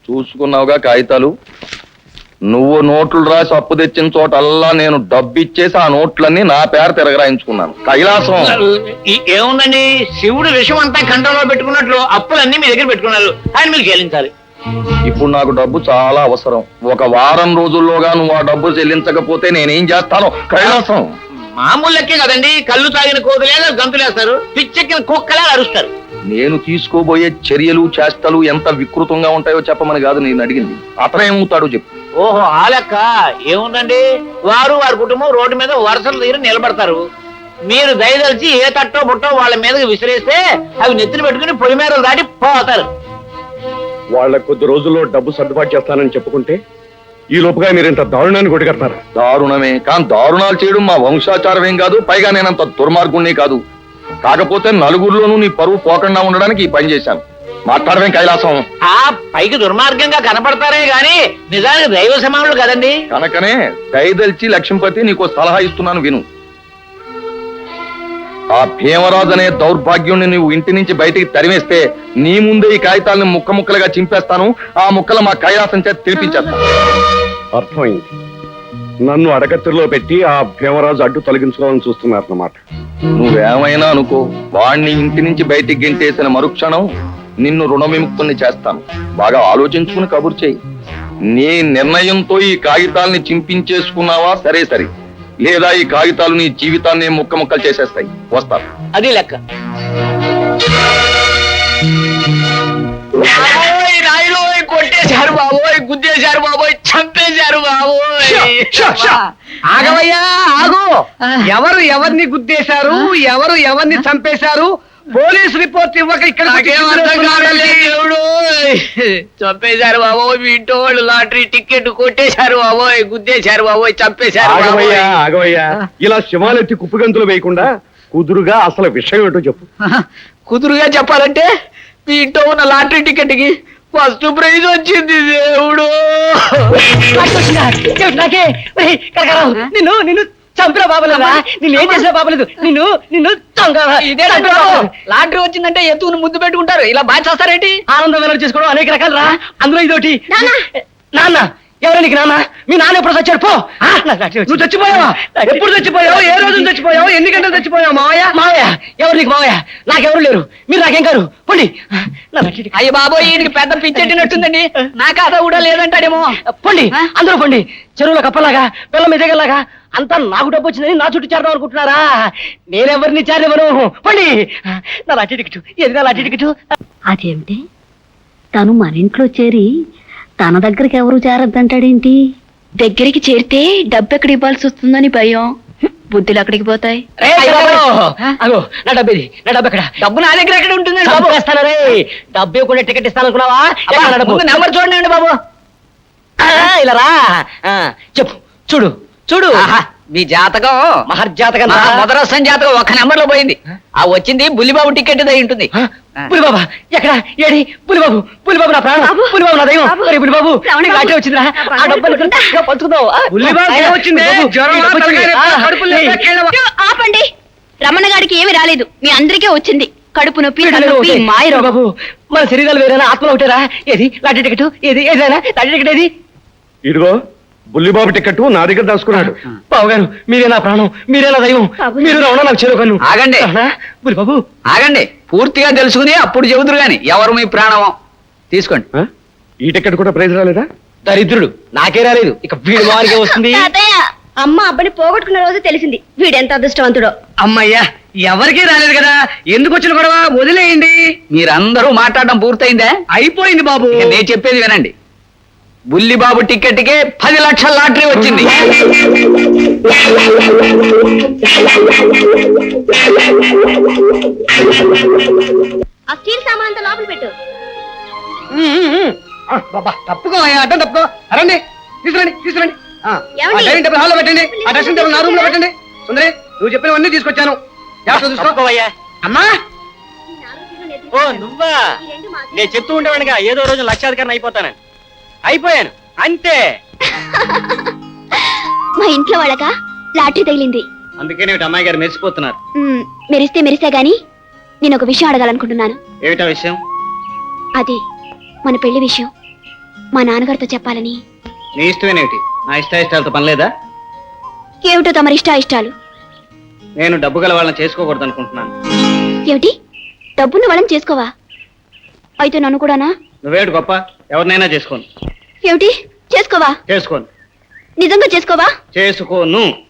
చూసుకున్నావుగా కాగితాలు. నువ్వు నోట్లు రాసి అప్పు తెచ్చిన చోటల్లా నేను డబ్బు ఇచ్చేసి ఆ నోట్లన్నీ నా పేరు తిరగరాయించుకున్నాను. కైలాసం ఏముందండి, శివుడు విషయం అంతా కంట్రోల్లో పెట్టుకున్నట్లు అప్పులన్నీ మీ దగ్గర పెట్టుకున్నారు, ఆయన మీరు చెల్లించాలి. ఇప్పుడు నాకు డబ్బు చాలా అవసరం. ఒక వారం రోజుల్లోగా నువ్వు ఆ డబ్బు చెల్లించకపోతే నేనేం చేస్తాను? కైలాసం మామూలు లెక్కే కదండి, కళ్ళు తాగిన కోతులేగా గంతులేస్తారు, పిచ్చెక్కిన కుక్కలే అరుస్తారు. నేను తీసుకోబోయే చర్యలు చేష్టలు ఎంత వికృతంగా ఉంటాయో చెప్పమని కాదు నేను అడిగింది. అతనేమవుతాడో చెప్పు. ఓహో ఆ లెక్క. ఏముందండి, వారు వారి కుటుంబం రోడ్డు మీద వరుసలు తీరి నిలబడతారు. మీరు దయదలిచి ఏ తట్టో బుట్టో వాళ్ళ మీదకి విసిరేస్తే అవి నెత్తిని పెట్టుకుని పొలి మీద దాటి పోతారు. వాళ్ళ కొద్ది రోజుల్లో డబ్బు సర్దుబాటు చేస్తానని చెప్పుకుంటే ఈ లోపుగా మీరు ఇంత దారుణాన్ని కొట్టుకడతారు. దారుణమే, కానీ దారుణాలు చేయడం మా వంశాచారం ఏం కాదు. పైగా నేనంత దుర్మార్గుణ్ణి కాదు. కాకపోతే నలుగురిలోనూ నీ పరువు పోకుండా ఉండడానికి ఈ పని చేశాను. మాట్లాడవేం కైలాసం? ఆ పైకి దుర్మార్గంగా కనపడతారే గాని నిజానికి దైవ సమానులు కదండి. కనుకనే దయదలిచి లక్ష్మీపతి నీకు సలహా ఇస్తున్నాను, విను. ఆ భీమరాజు అనే దౌర్భాగ్యుణ్ణి నువ్వు ఇంటి నుంచి బయటికి తరిమేస్తే నీ ముందే ఈ కాగితాలను ముక్క ముక్కలుగా చింపేస్తాను. ఆ ముక్కలు మా కైలాసం చేత తిరిపించేస్తాను. అర్థమైంది. నన్ను అడకత్తిలో పెట్టి ఆ భీమరాజు అడ్డు తొలగించుకోవాలని చూస్తున్నారన్నమాట. నువ్వేమైనా అనుకో, వాణ్ణి ఇంటి నుంచి బయటికి గెంటేసిన మరుక్షణం నిన్ను రుణ విముక్తుల్ని చేస్తాను. బాగా ఆలోచించుకుని కబురు చేయి. నీ నిర్ణయంతో ఈ కాగితాలని చింపించేసుకున్నావా సరే సరే, లేదా ఈ కాగితాలు నీ జీవితాన్ని ముక్క ముక్కలు చేసేస్తాయి. వస్తాను. అది లెక్క. కొట్టేశారు బాబోయ్, గుద్దేశారు బాబోయ్, చంపేశారు బాబోయ్. ఆగవయ్యా ఆగు. ఎవరు ఎవరిని గుద్దేశారు, ఎవరు ఎవరిని చంపేశారు, పోలీస్ రిపోర్ట్ ఇవ్వక ఇక్కడ దేవుడు చంపేశారు బాబోయ్. మీ ఇంట్లో వాళ్ళు లాటరీ టికెట్ కొట్టేశారు బాబోయ్, గుద్దేశారు బాబోయ్, చంపేశారు. ఆగవయ్యా, ఇలా శివాలెత్తి కుప్పగంతులు వేయకుండా కుదురుగా అసలు విషయం ఏంటో చెప్పు. కుదురుగా చెప్పాలంటే మీ ఇంట్లో ఉన్న లాటరీ టికెట్ కి ఫస్ట్ ప్రైజ్ వచ్చింది దేవుడు. నిన్ను నిన్ను చంపిన బాబలేదా, నిన్ను ఏం చేసిన బాబలేదు, నిన్ను నిన్ను ఇదే లాటరీ వచ్చిందంటే ఎత్తుకుని ముద్దు పెట్టుకుంటారు, ఇలా బాగా చేస్తారేంటి? ఆనందం వెనక చేసుకోవడం అనేక రకాలు రా. అందులో ఇదోటి. నాన్న ఎవరు నీకు నాన్న? మీ నాన్న ఎప్పుడు చచ్చాడు? పో. నువ్వు చచ్చిపోయావా? ఎప్పుడు చచ్చిపోయావు? ఏ రోజు చచ్చిపోయావు? ఎన్ని గంటలు చచ్చిపోయావు? మావయ్య మావయ్య ఎవరు నీకు మావయ్య? నాకెవరు లేరు, మీరు నాకేం కారు. పొండి. అయ్య బాబోయ్, ఈయనకి పెద్ద పిచ్చెట్టినట్టుందండి. నా కథ కూడా లేదంటాడేమో. పొండి, అందరూ పొండి. చెరువులో కప్పలాగా పిల్ల మెదగలాగా అంతా నాకు డబ్బు వచ్చిందని నా చుట్టూ చేరడం అనుకుంటున్నారా? నేనెవరిని చేరవను. పొండి. నా లాఠీ టికెట్ ఏది? నా లాఠీ టికెట్. అదేమిటి, తను మన ఇంట్లో చేరి తన దగ్గరికి ఎవరు చేరద్దంటాడేంటి? దగ్గరికి చేరితే డబ్బు ఎక్కడ ఇవ్వాల్సి వస్తుందని భయం. బుద్ధులు అక్కడికి పోతాయి. అగో నా డబ్బేది, నా డబ్బు ఎక్కడ? డబ్బు నా దగ్గర ఎక్కడ ఉంటుంది? డబ్బు వేస్తాను రే. డబ్బు ఇవ్వకుండా టికెట్ ఇస్తాను అనుకున్నావా? నెంబర్ చూడండి బాబు. ఇలా రా. చెప్పు. చూడు చూడు, మీ జాతకం మహర్జాతకం. మొదరసం జాతకం ఒక నెంబర్ లో పోయింది. ఆ వచ్చింది బుల్లిబాబు టికెట్ అయి ఉంటుంది. పులిబాబా ఎక్కడ? ఏడి పులిబాబు? పులిబాబు నా ప్రాణం, పులిబాబు నా దైవం. పులిబాబు లాంటి వచ్చిందిరా, ఆ డబ్బులు పంచుకుందాం. ఆపండి, రమణ గారికి ఏమి రాలేదు, మీ అందరికీ వచ్చింది. కడుపు నొప్పి, మాయ బాబు. మన శరీరాలు వేరేనా, ఆత్మలు ఒకటేరా? ఏది లాంటి టికెట్? ఏది ఏదైనా లాంటి టికెట్ ఏది? ఇదిగో బుల్లిబాబు టికెట్ నా దగ్గర దాచుకున్నాడు. బాబు గారు, మీరే నా ప్రాణం, మీరే నా దైవం, మీరు రమణ నాకు చెరువు. ఆగండి బాబు, ఆగండి. పూర్తిగా తెలుసుకుని అప్పుడు చెబుతురు గాని ఎవరు మీ ప్రాణమో. తీసుకోండి. ఈ టికెట్ కూడా ప్రైజ్ రాలేదా? దరిద్రుడు, నాకే రాలేదు, ఇక వీడి వారికే వస్తుంది. అమ్మ అబ్బని పోగొట్టుకున్న రోజు తెలిసింది వీడెంత అదృష్టవంతుడో. అమ్మయ్యా, ఎవరికీ రాలేదు కదా, ఎందుకు వచ్చిన గొడవ? వదిలేయండి. మీరందరూ మాట్లాడడం పూర్తయిందా? అయిపోయింది బాబు. నేను చెప్పేది వినండి. బుల్లిబాబు టికెట్ కి 10 లక్షల లాటరీ వచ్చింది. ఆ స్టీల్ సామాన్ అంతా లోపల పెట్టు. తప్పుకో, అడ్డం తప్పుకో. రండి, తీసుకురండి తీసుకురండి. డైనింగ్ టేబుల్ హాల్లో పెట్టండి, ఆ డ్రెస్సింగ్ టేబుల్ నా రూమ్ లో పెట్టండి. సుందరి, నువ్వు చెప్పినవన్నీ తీసుకొచ్చాను. చూసుకోవయ్యా. అమ్మా, ఓ నువ్వా? నేను చెప్తూ ఉండేవాడిగా ఏదో రోజు లక్షాధికారిని అయిపోతానని. అయిపోయాను అంతే. మా ఇంట్లో వాళ్ళక లాటరీ తగిలింది. అందుకే అమ్మాయి గారు మెరిసిపోతున్నారు. మెరిస్తే మెరిసా గాని నేను ఒక విషయం అడగాలనుకుంటున్నాను. ఏమిటా విషయం? అది మన పెళ్లి విషయం. మా నాన్నగారితో చెప్పాలని. నీ ఇష్టమేనేమిటి? నా ఇష్టాలతో పని లేదా? ఏమిటో తమరి ఇష్టాలు? నేను డబ్బు గల వాళ్ళని చేసుకోకూడదు అనుకుంటున్నాను. ఏమిటి? డబ్బున్న వాళ్ళని చేసుకోవా? అయితే నన్ను కూడానా? నువ్వేడు గొప్ప, ఎవరినైనా చేసుకోను. ఏమిటి చేసుకోవా? చేసుకోను. నిజంగా చేసుకోవా? చేసుకోను.